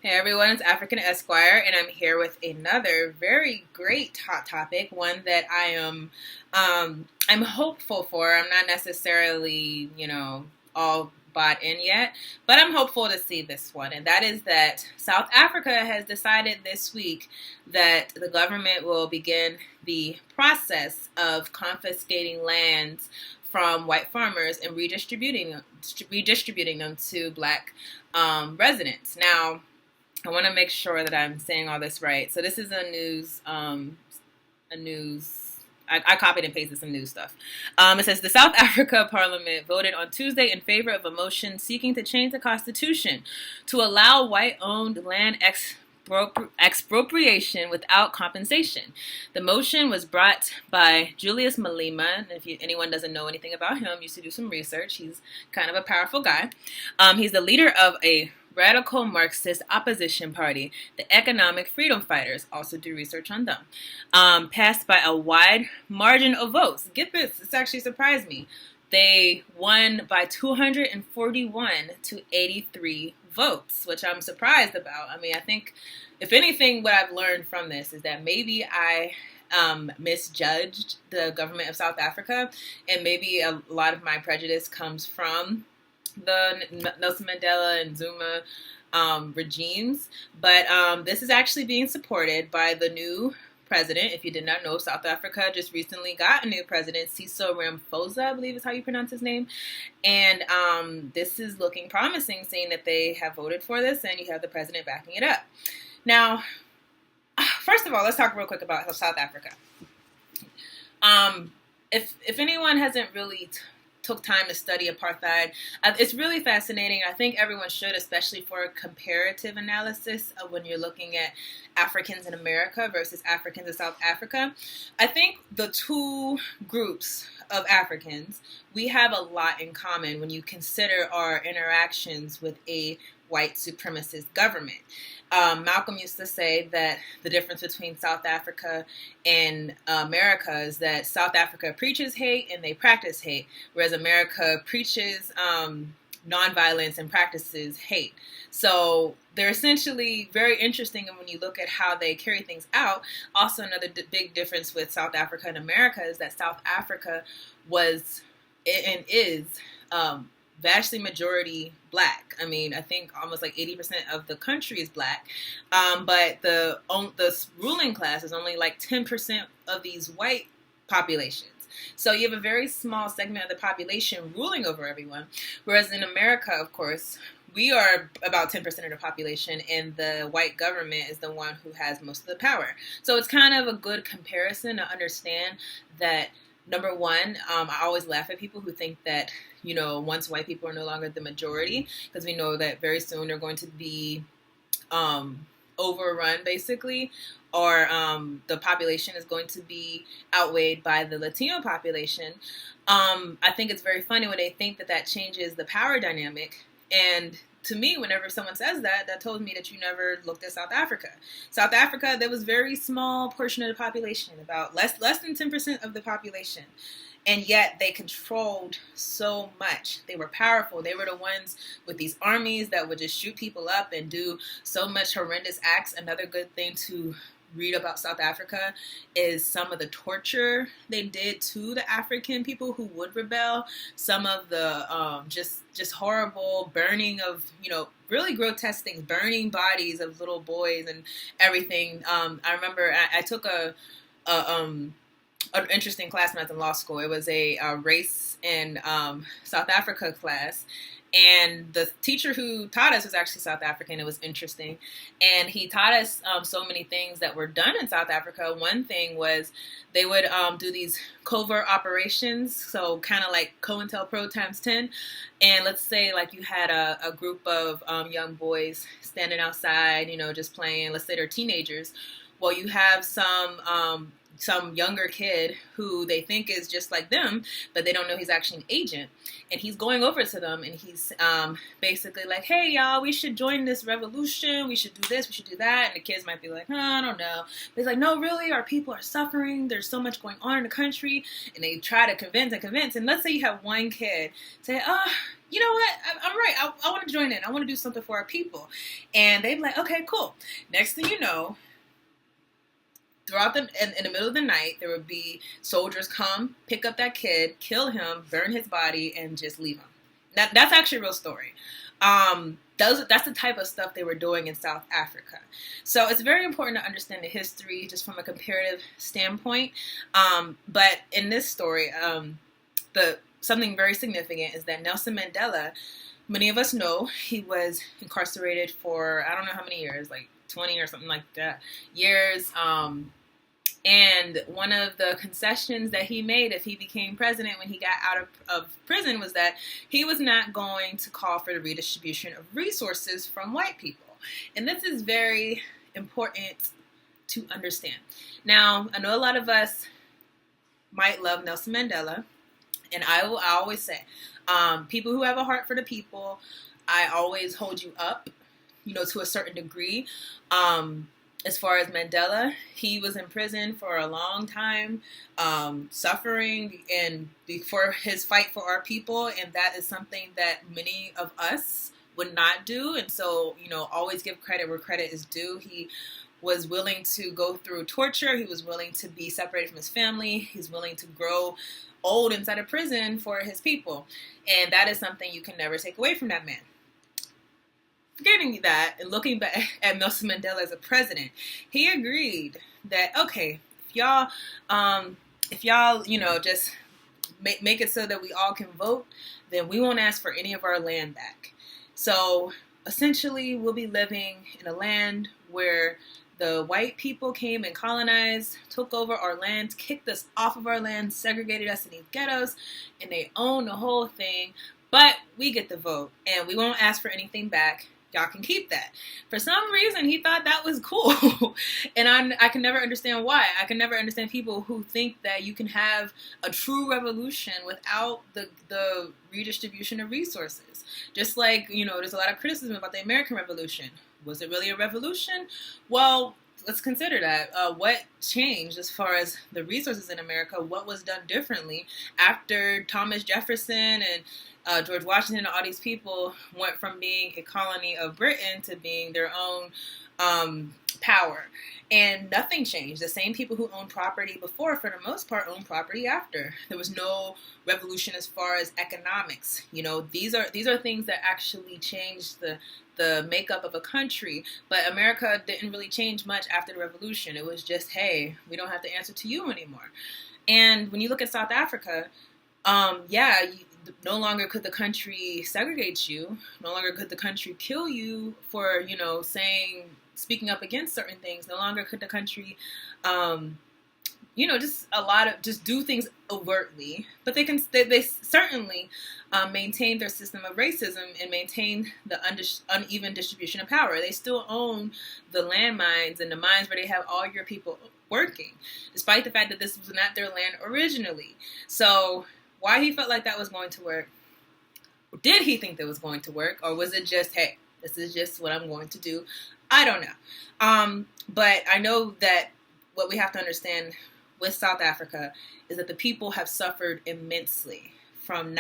Hey everyone, it's African Esquire, and I'm here with another very great hot topic. One that I'm hopeful for. I'm not necessarily, all bought in yet, but I'm hopeful to see this one, and that is that South Africa has decided this week that the government will begin the process of confiscating lands from white farmers and redistributing them to black residents. Now, I want to make sure that I'm saying all this right. So this is a news. I copied and pasted some news stuff. It says the South Africa Parliament voted on Tuesday in favor of a motion seeking to change the constitution to allow white-owned land expropriation without compensation. The motion was brought by Julius Malema. And if anyone doesn't know anything about him, you should do some research. He's kind of a powerful guy. He's the leader of a radical Marxist opposition party, the Economic Freedom Fighters. Also do research on them. Passed by a wide margin of votes. Get this, this actually surprised me. They won by 241 to 83 votes, which I'm surprised about. I mean, I think, if anything, what I've learned from this is that maybe I misjudged the government of South Africa, and maybe a lot of my prejudice comes from the Nelson Mandela and Zuma regimes. But this is actually being supported by the new president. If you did not know, South Africa just recently got a new president, Cecil Ramaphosa, I believe is how you pronounce his name. And this is looking promising, saying that they have voted for this and you have the president backing it up. Now, first of all, let's talk real quick about South Africa. If anyone hasn't really took time to study apartheid, it's really fascinating. I think everyone should, especially for a comparative analysis of when you're looking at Africans in America versus Africans in South Africa. I think the two groups of Africans, we have a lot in common when you consider our interactions with a white supremacist government. Malcolm used to say that the difference between South Africa and America is that South Africa preaches hate and they practice hate, whereas America preaches nonviolence and practices hate. So they're essentially very interesting, and when you look at how they carry things out, also another big difference with South Africa and America is that South Africa was and is vastly majority black. I mean, I think almost like 80% of the country is black, but the ruling class is only like 10% of these white populations. So you have a very small segment of the population ruling over everyone, whereas in America, of course, we are about 10% of the population, and the white government is the one who has most of the power. So it's kind of a good comparison to understand that. Number one, I always laugh at people who think that, once white people are no longer the majority, because we know that very soon they're going to be overrun, basically, or the population is going to be outweighed by the Latino population. I think it's very funny when they think that changes the power dynamic. And to me, whenever someone says that, that told me that you never looked at South Africa. South Africa, there was a very small portion of the population, about less than 10% of the population. And yet they controlled so much. They were powerful. They were the ones with these armies that would just shoot people up and do so much horrendous acts. Another good thing to read about South Africa is some of the torture they did to the African people who would rebel. Some of the just horrible burning of, really grotesque things, burning bodies of little boys and everything. I remember I took an interesting class when I was in law school. It was a race in South Africa class. And the teacher who taught us was actually South African. It was interesting. And he taught us so many things that were done in South Africa. One thing was they would do these covert operations, so kind of like COINTELPRO times 10. And let's say like you had a group of young boys standing outside, just playing. Let's say they're teenagers. Well, you have some some younger kid who they think is just like them, but they don't know he's actually an agent. And he's going over to them and he's basically like, hey, y'all, we should join this revolution. We should do this. We should do that. And the kids might be like, oh, I don't know. But he's like, no, really, our people are suffering. There's so much going on in the country. And they try to convince and convince. And let's say you have one kid say, you know what? I'm right. I want to join in. I want to do something for our people. And they'd be like, okay, cool. Next thing you know, throughout in the middle of the night, there would be soldiers come, pick up that kid, kill him, burn his body, and just leave him. That's actually a real story. That's the type of stuff they were doing in South Africa. So it's very important to understand the history just from a comparative standpoint. But in this story, something very significant is that Nelson Mandela, many of us know, he was incarcerated for I don't know how many years, like 20 or something like that years. And one of the concessions that he made if he became president when he got out of prison was that he was not going to call for the redistribution of resources from white people. And this is very important to understand. Now, I know a lot of us might love Nelson Mandela, and I always say, people who have a heart for the people, I always hold you up, to a certain degree. As far as Mandela, he was in prison for a long time, suffering and for his fight for our people. And that is something that many of us would not do. And so, always give credit where credit is due. He was willing to go through torture. He was willing to be separated from his family. He's willing to grow old inside of prison for his people. And that is something you can never take away from that man. Forgetting that and looking back at Nelson Mandela as a president, he agreed that, okay, if y'all, just make it so that we all can vote, then we won't ask for any of our land back. So essentially, we'll be living in a land where the white people came and colonized, took over our land, kicked us off of our land, segregated us in these ghettos, and they own the whole thing. But we get the vote, and we won't ask for anything back. Y'all can keep that. For some reason, he thought that was cool. And I can never understand why. I can never understand people who think that you can have a true revolution without the redistribution of resources. Just like, there's a lot of criticism about the American Revolution. Was it really a revolution? Well, let's consider that. What changed as far as the resources in America? What was done differently after Thomas Jefferson and George Washington and all these people went from being a colony of Britain to being their own power? And nothing changed. The same people who owned property before, for the most part, owned property after. There was no revolution as far as economics. These are things that actually changed the makeup of a country. But America didn't really change much after the revolution. It was just, hey, we don't have to answer to you anymore. And when you look at South Africa, no longer could the country segregate you. No longer could the country kill you for, speaking up against certain things. No longer could the country, just do things overtly. But they certainly maintain their system of racism and maintain the uneven distribution of power. They still own the landmines and the mines where they have all your people working, despite the fact that this was not their land originally. So why he felt like that was going to work? Did he think that was going to work? Or was it just, hey, this is just what I'm going to do? I don't know. But I know that what we have to understand with South Africa is that the people have suffered immensely from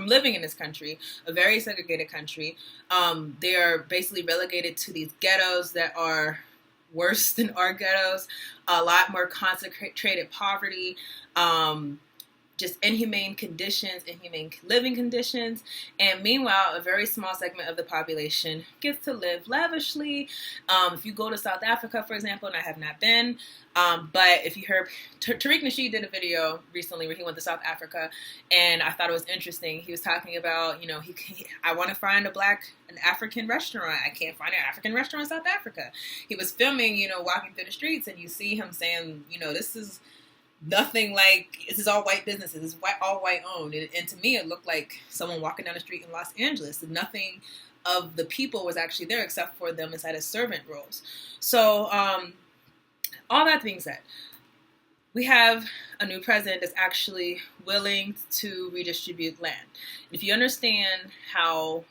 living in this country, a very segregated country. They are basically relegated to these ghettos that are worse than our ghettos, a lot more concentrated poverty, just inhumane conditions, inhumane living conditions. And meanwhile, a very small segment of the population gets to live lavishly. If you go to South Africa, for example, and I have not been, but if you heard, Tariq Nasheed did a video recently where he went to South Africa, and I thought it was interesting. He was talking about, I want to find an African restaurant. I can't find an African restaurant in South Africa. He was filming, walking through the streets, and you see him saying, this is nothing like, this is all white businesses. It's all white owned. And to me, it looked like someone walking down the street in Los Angeles. Nothing of the people was actually there except for them inside of servant roles. So, all that being said, we have a new president that's actually willing to redistribute land. If you understand how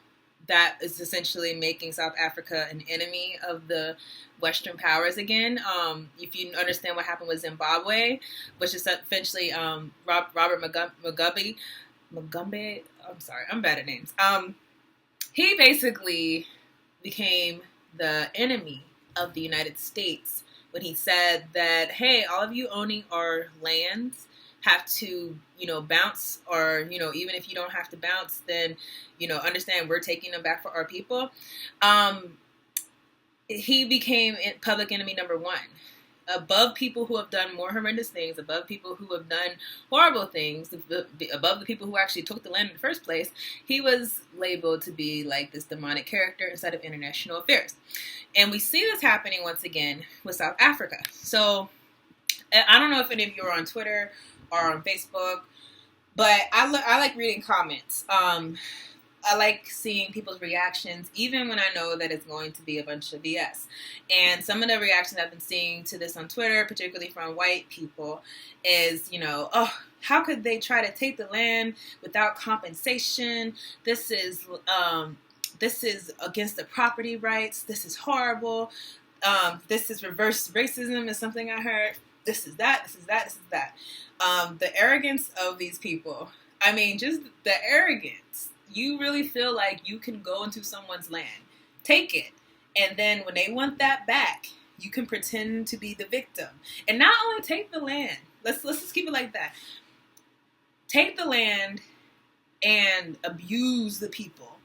that is essentially making South Africa an enemy of the Western powers again. If you understand what happened with Zimbabwe, which is essentially Robert Mugabe. I'm sorry, I'm bad at names. He basically became the enemy of the United States when he said that, hey, all of you owning our lands have to, bounce, or, even if you don't have to bounce, then, understand we're taking them back for our people. He became public enemy number one. Above people who have done more horrendous things, above people who have done horrible things, above the people who actually took the land in the first place, he was labeled to be like this demonic character inside of international affairs. And we see this happening once again with South Africa. So I don't know if any of you are on Twitter or on Facebook, but I like reading comments. I like seeing people's reactions, even when I know that it's going to be a bunch of BS. And some of the reactions I've been seeing to this on Twitter, particularly from white people, is, oh, how could they try to take the land without compensation? This is against the property rights. This is horrible. This is reverse racism is something I heard. This is that, this is that, this is that. The arrogance of these people. I mean, just the arrogance. You really feel like you can go into someone's land, take it, and then when they want that back, you can pretend to be the victim. And not only take the land, let's just keep it like that. Take the land and abuse the people.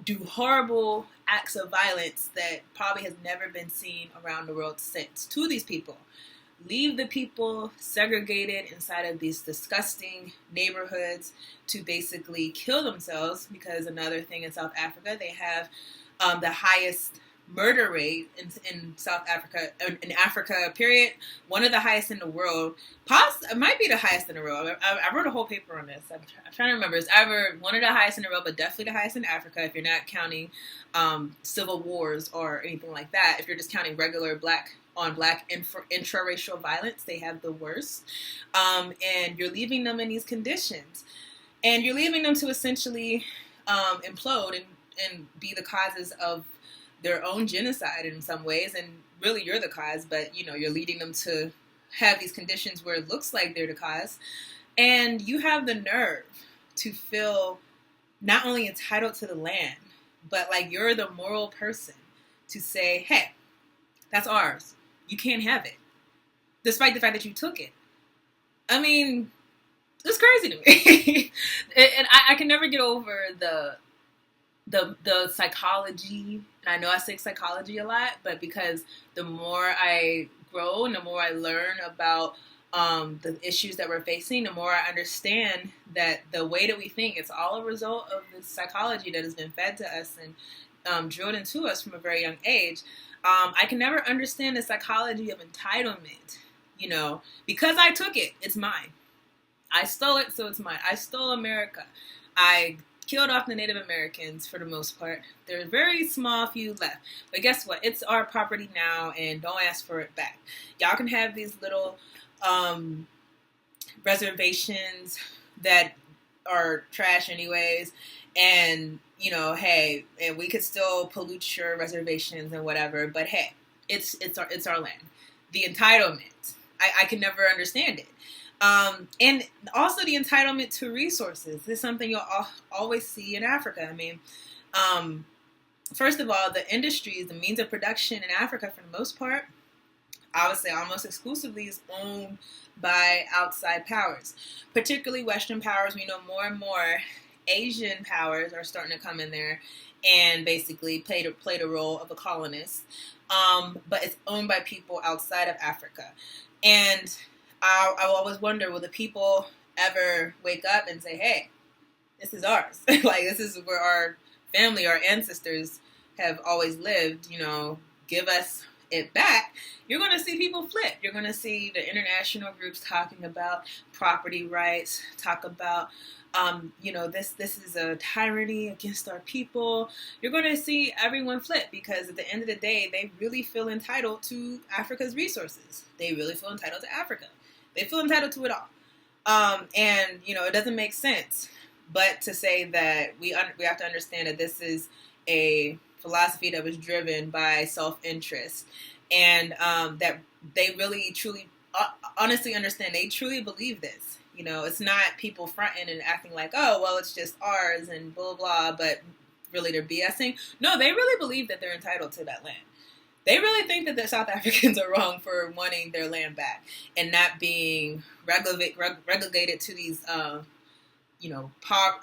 Do horrible acts of violence that probably has never been seen around the world since to these people. Leave the people segregated inside of these disgusting neighborhoods to basically kill themselves, because another thing in South Africa, they have the highest murder rate in South Africa, in Africa, period. One of the highest in the world. It might be the highest in the world. I wrote a whole paper on this. I'm trying to remember. It's either one of the highest in the world, but definitely the highest in Africa if you're not counting civil wars or anything like that. If you're just counting regular black intraracial violence, they have the worst. And you're leaving them in these conditions. And you're leaving them to essentially implode and be the causes of their own genocide in some ways. And really you're the cause, but you're leading them to have these conditions where it looks like they're the cause. And you have the nerve to feel not only entitled to the land, but like you're the moral person to say, hey, that's ours. You can't have it, despite the fact that you took it. I mean, it's crazy to me. And I can never get over the psychology. And I know I say psychology a lot, but because the more I grow and the more I learn about the issues that we're facing, the more I understand that the way that we think, it's all a result of the psychology that has been fed to us and drilled into us from a very young age. I can never understand the psychology of entitlement, because I took it, it's mine. I stole it, so it's mine. I stole America. I killed off the Native Americans for the most part. There are very small few left. But guess what? It's our property now, and don't ask for it back. Y'all can have these little reservations that are trash anyways, and hey, and we could still pollute your reservations and whatever, but hey, it's our land. The entitlement, I can never understand it. And also the entitlement to resources. This is something you'll always see in Africa. I mean, first of all, the industries, the means of production in Africa, for the most part, I would say almost exclusively is owned by outside powers, particularly Western powers. We know more and more Asian powers are starting to come in there and basically play the role of a colonist. But it's owned by people outside of Africa. And I always wonder, will the people ever wake up and say, hey, this is ours? Like, this is where our family, our ancestors have always lived, give us it back. You're going to see people flip. You're going to see the international groups talking about property rights, talk about this is a tyranny against our people. You're going to see everyone flip, because at the end of the day, they really feel entitled to Africa's resources. They really feel entitled to Africa. They feel entitled to it all. And, you know, it doesn't make sense. But to say that we have to understand that this is a philosophy that was driven by self-interest, and that they really, truly, honestly understand, they truly believe this. You know, it's not people fronting and acting like, oh, well, it's just ours and blah, blah, but really they're BSing. No, they really believe that they're entitled to that land. They really think that the South Africans are wrong for wanting their land back and not being relegated to these, you know,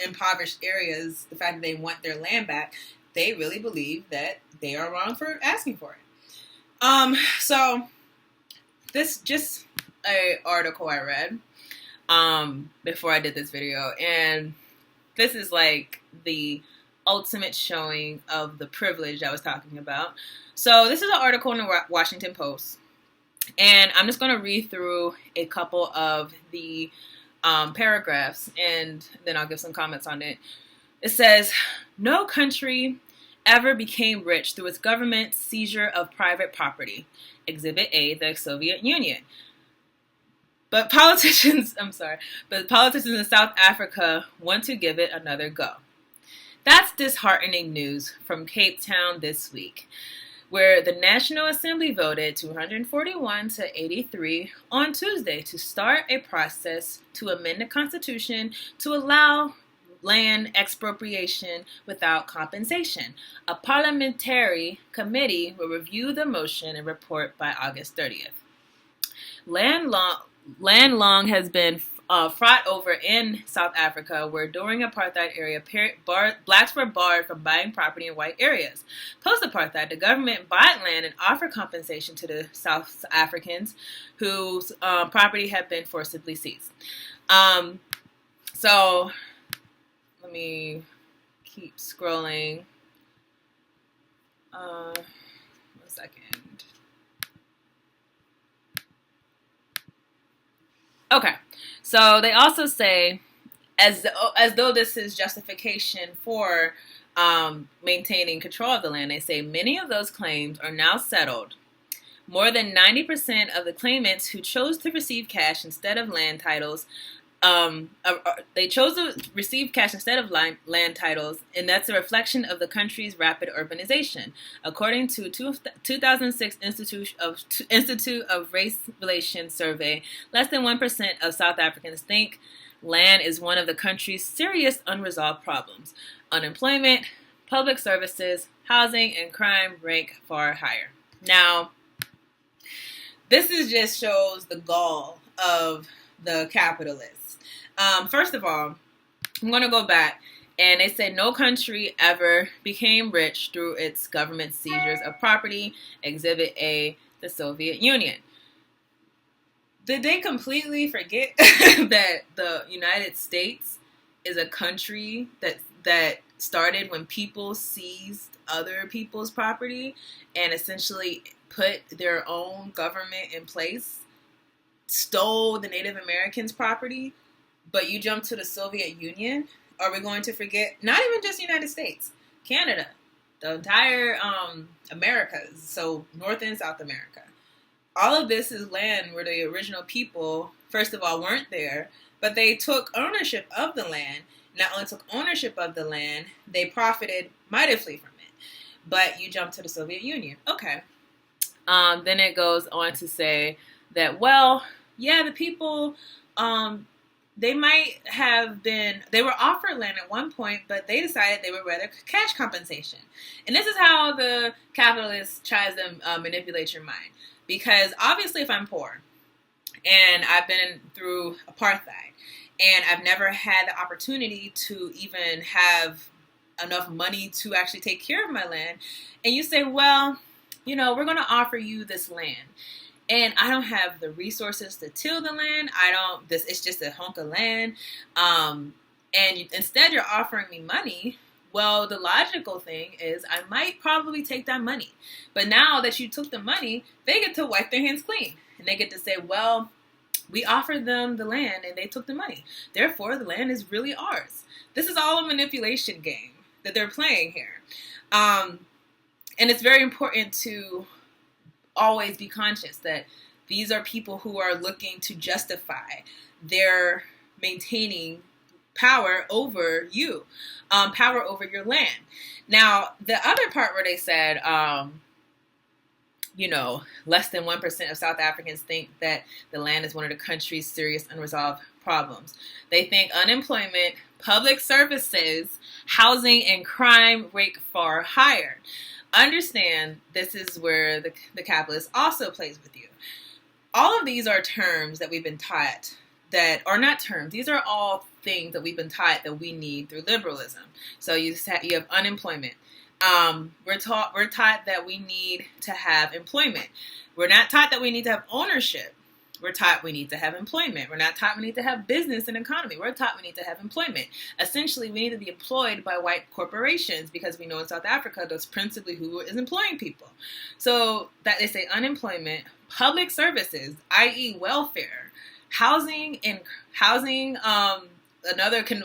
impoverished areas. The fact that they want their land back, they really believe that they are wrong for asking for it. So this just a article I read before I did this video, and this is like the ultimate showing of the privilege I was talking about. So this is an article in the Washington Post, and I'm just going to read through a couple of the paragraphs, and then I'll give some comments on it. It says, no country ever became rich through its government's seizure of private property. Exhibit A, the Soviet Union. But politicians in South Africa want to give it another go. That's disheartening news from Cape Town this week, where the National Assembly voted 241 to 83 on Tuesday to start a process to amend the Constitution to allow land expropriation without compensation. A parliamentary committee will review the motion and report by August 30th. Land long has been fraught over in South Africa, where during apartheid era, blacks were barred from buying property in white areas. Post-apartheid, the government bought land and offered compensation to the South Africans whose property had been forcibly seized. So let me keep scrolling. 1 second. Okay, so they also say, as though this is justification for maintaining control of the land, they say many of those claims are now settled. More than 90% of the claimants who chose to receive cash instead of land titles, they chose to receive cash instead of land titles, and that's a reflection of the country's rapid urbanization. According to 2006 Institute of Race Relations survey, less than 1% of South Africans think land is one of the country's serious unresolved problems. Unemployment, public services, housing, and crime rank far higher. Now, this just shows the gall of the capitalists. First of all, I'm going to go back, and they say no country ever became rich through its government seizures of property. Exhibit A, the Soviet Union. Did they completely forget that the United States is a country that started when people seized other people's property and essentially put their own government in place, stole the Native Americans' property? But you jump to the Soviet Union? Are we going to forget, not even just the United States, Canada, the entire Americas, so North and South America. All of this is land where the original people, first of all, weren't there, but they took ownership of the land. Not only took ownership of the land, they profited mightily from it. But you jump to the Soviet Union. Okay. Then it goes on to say that, well, yeah, the people, they were offered land at one point, but they decided they would rather cash compensation. And this is how the capitalist tries to manipulate your mind. Because obviously if I'm poor and I've been through apartheid and I've never had the opportunity to even have enough money to actually take care of my land, and you say, well, you know, we're going to offer you this land, and I don't have the resources to till the land. It's just a hunk of land. And instead you're offering me money. Well, the logical thing is I might probably take that money. But now that you took the money, they get to wipe their hands clean. And they get to say, well, we offered them the land and they took the money. Therefore, the land is really ours. This is all a manipulation game that they're playing here. And it's very important to always be conscious that These are people who are looking to justify their maintaining power over you, power over your land. Now, the other part where they said, less than 1% of South Africans think that the land is one of the country's serious unresolved problems. They think unemployment, public services, housing, and crime rate far higher. Understand, this is where the capitalist also plays with you. All of these are terms that we've been taught that are not terms. These are all things that we've been taught that we need through liberalism. So you have unemployment. We're taught that we need to have employment. We're not taught that we need to have ownership. We're taught we need to have employment. We're not taught we need to have business and economy. We're taught we need to have employment. Essentially, we need to be employed by white corporations because we know in South Africa that's principally who is employing people. So that they say unemployment, public services, i.e. welfare, housing, another can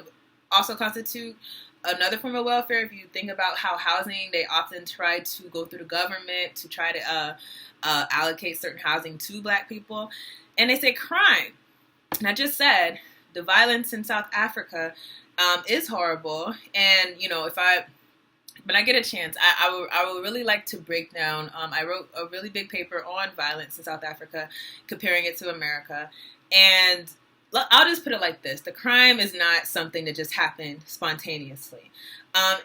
also constitute another form of welfare. If you think about how housing, they often try to go through the government to try to allocate certain housing to Black people. And they say crime. And I just said the violence in South Africa is horrible. And, when I get a chance, I would really like to break down. I wrote a really big paper on violence in South Africa, comparing it to America. And I'll just put it like this. The crime is not something that just happened spontaneously.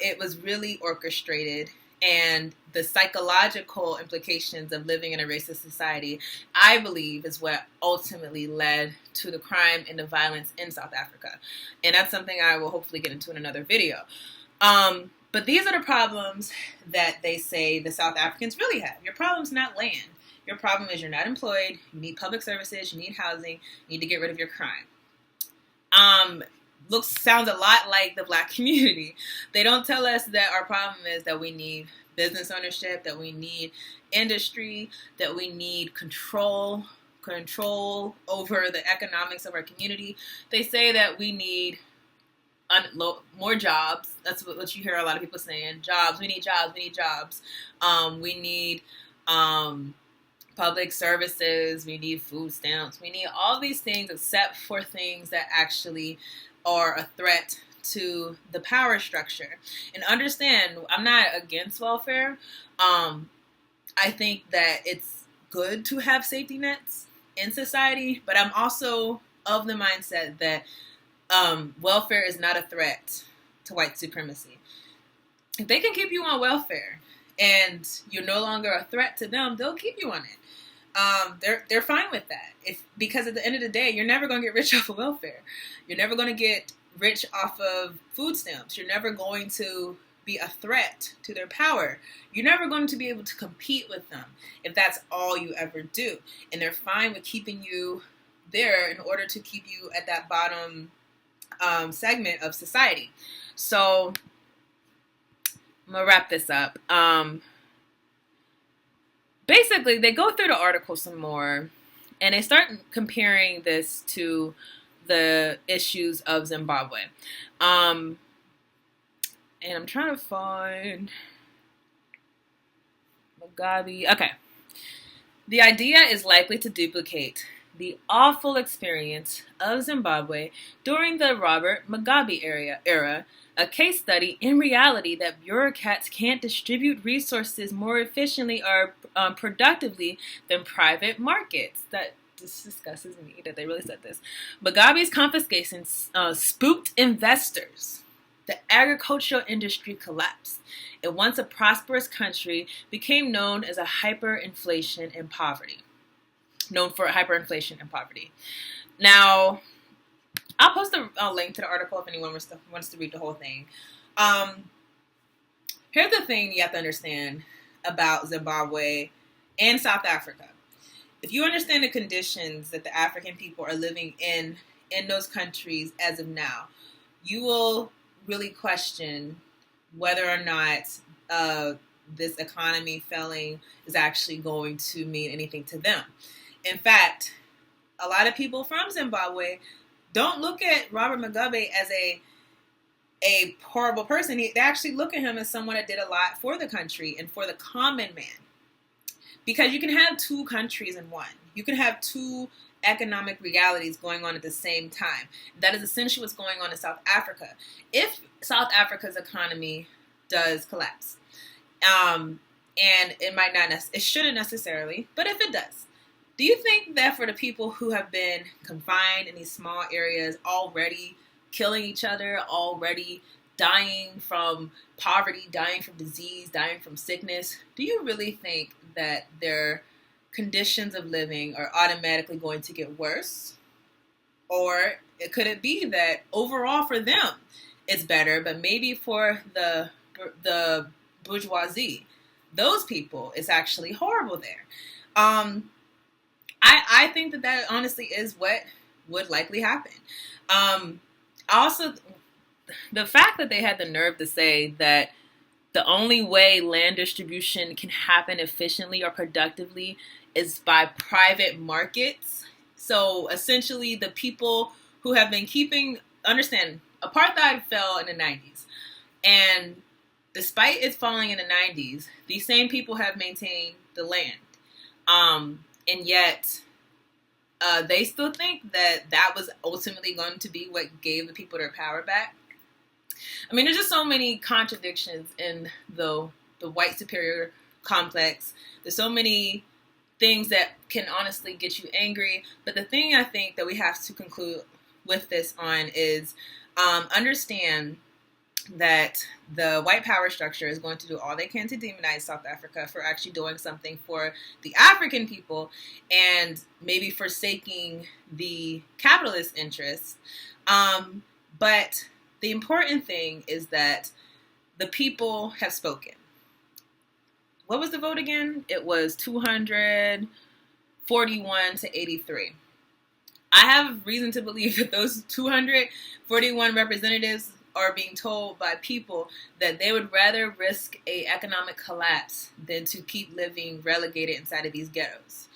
It was really orchestrated, and the psychological implications of living in a racist society, I believe, is what ultimately led to the crime and the violence in South Africa. And that's something I will hopefully get into in another video. But these are the problems that they say the South Africans really have. Your problem's not land. Your problem is you're not employed, you need public services, you need housing, you need to get rid of your crime. Sounds a lot like the Black community. They don't tell us that our problem is that we need business ownership, that we need industry, that we need control over the economics of our community. They say that we need more jobs. That's what you hear a lot of people saying. Jobs. We need jobs. We need jobs. We need public services. We need food stamps. We need all these things except for things that actually are a threat to the power structure. And understand, I'm not against welfare. I think that it's good to have safety nets in society, but I'm also of the mindset that welfare is not a threat to white supremacy. If they can keep you on welfare and you're no longer a threat to them, they'll keep you on it. They're fine with that. Because at the end of the day, you're never going to get rich off of welfare. You're never going to get rich off of food stamps. You're never going to be a threat to their power. You're never going to be able to compete with them if that's all you ever do. And they're fine with keeping you there in order to keep you at that bottom segment of society. So I'm going to wrap this up. Basically, they go through the article some more, and they start comparing this to the issues of Zimbabwe. And I'm trying to find Mugabe. Okay. The idea is likely to duplicate the awful experience of Zimbabwe during the Robert Mugabe era, a case study in reality that bureaucrats can't distribute resources more efficiently or productively than private markets. That just disgustes me that they really said this. Mugabe's confiscation spooked investors. The agricultural industry collapsed. It once a prosperous country became known as a hyperinflation and poverty. Known for hyperinflation and poverty. Now, I'll post a link to the article if anyone wants to read the whole thing. Here's the thing you have to understand about Zimbabwe and South Africa. If you understand the conditions that the African people are living in those countries as of now, you will really question whether or not this economy failing is actually going to mean anything to them. In fact, a lot of people from Zimbabwe don't look at Robert Mugabe as a horrible person. They actually look at him as someone that did a lot for the country and for the common man. Because you can have two countries in one. You can have two economic realities going on at the same time. That is essentially what's going on in South Africa. If South Africa's economy does collapse, and it shouldn't necessarily, but if it does, do you think that for the people who have been confined in these small areas, already killing each other, already dying from poverty, dying from disease, dying from sickness, do you really think that their conditions of living are automatically going to get worse? Or could it be that overall for them it's better, but maybe for the bourgeoisie, those people, it's actually horrible there? I think that honestly is what would likely happen. Also, the fact that they had the nerve to say that the only way land distribution can happen efficiently or productively is by private markets. So essentially the people who have been understand, apartheid fell in the 90s. And despite it falling in the 90s, these same people have maintained the land. And yet they still think that was ultimately going to be what gave the people their power back. I mean, there's just so many contradictions in the white superior complex. There's so many things that can honestly get you angry. But the thing I think that we have to conclude with this on is understand that the white power structure is going to do all they can to demonize South Africa for actually doing something for the African people and maybe forsaking the capitalist interests. But the important thing is that the people have spoken. What was the vote again? It was 241 to 83. I have reason to believe that those 241 representatives are being told by people that they would rather risk an economic collapse than to keep living relegated inside of these ghettos.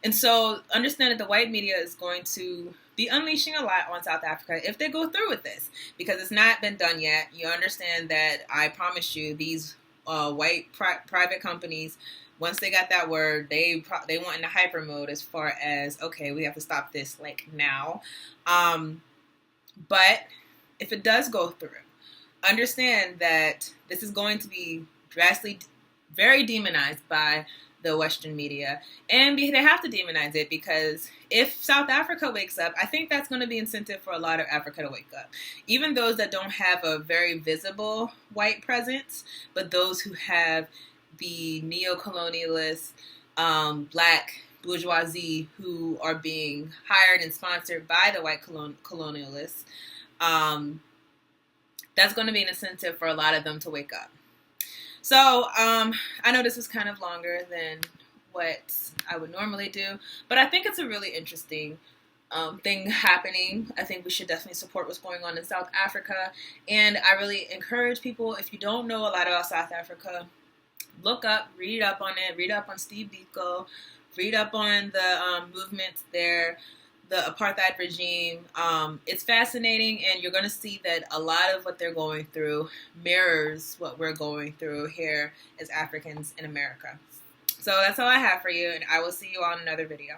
And so understand that the white media is going to be unleashing a lot on South Africa if they go through with this, because it's not been done yet. You understand that I promise you these white private companies, once they got that word, they went into hyper mode as far as, okay, we have to stop this like now. But if it does go through, understand that this is going to be drastically, very demonized by the Western media. And they have to demonize it because if South Africa wakes up, I think that's going to be incentive for a lot of Africa to wake up. Even those that don't have a very visible white presence, but those who have the neo-colonialist black bourgeoisie who are being hired and sponsored by the white colonialists, that's going to be an incentive for a lot of them to wake up. So I know this is kind of longer than what I would normally do, but I think it's a really interesting thing happening. I think we should definitely support what's going on in South Africa, and I really encourage people, if you don't know a lot about South Africa, look up, read up on it, read up on Steve Biko, read up on the movements there, the apartheid regime. It's fascinating, and you're going to see that a lot of what they're going through mirrors what we're going through here as Africans in America. So that's all I have for you, and I will see you on another video.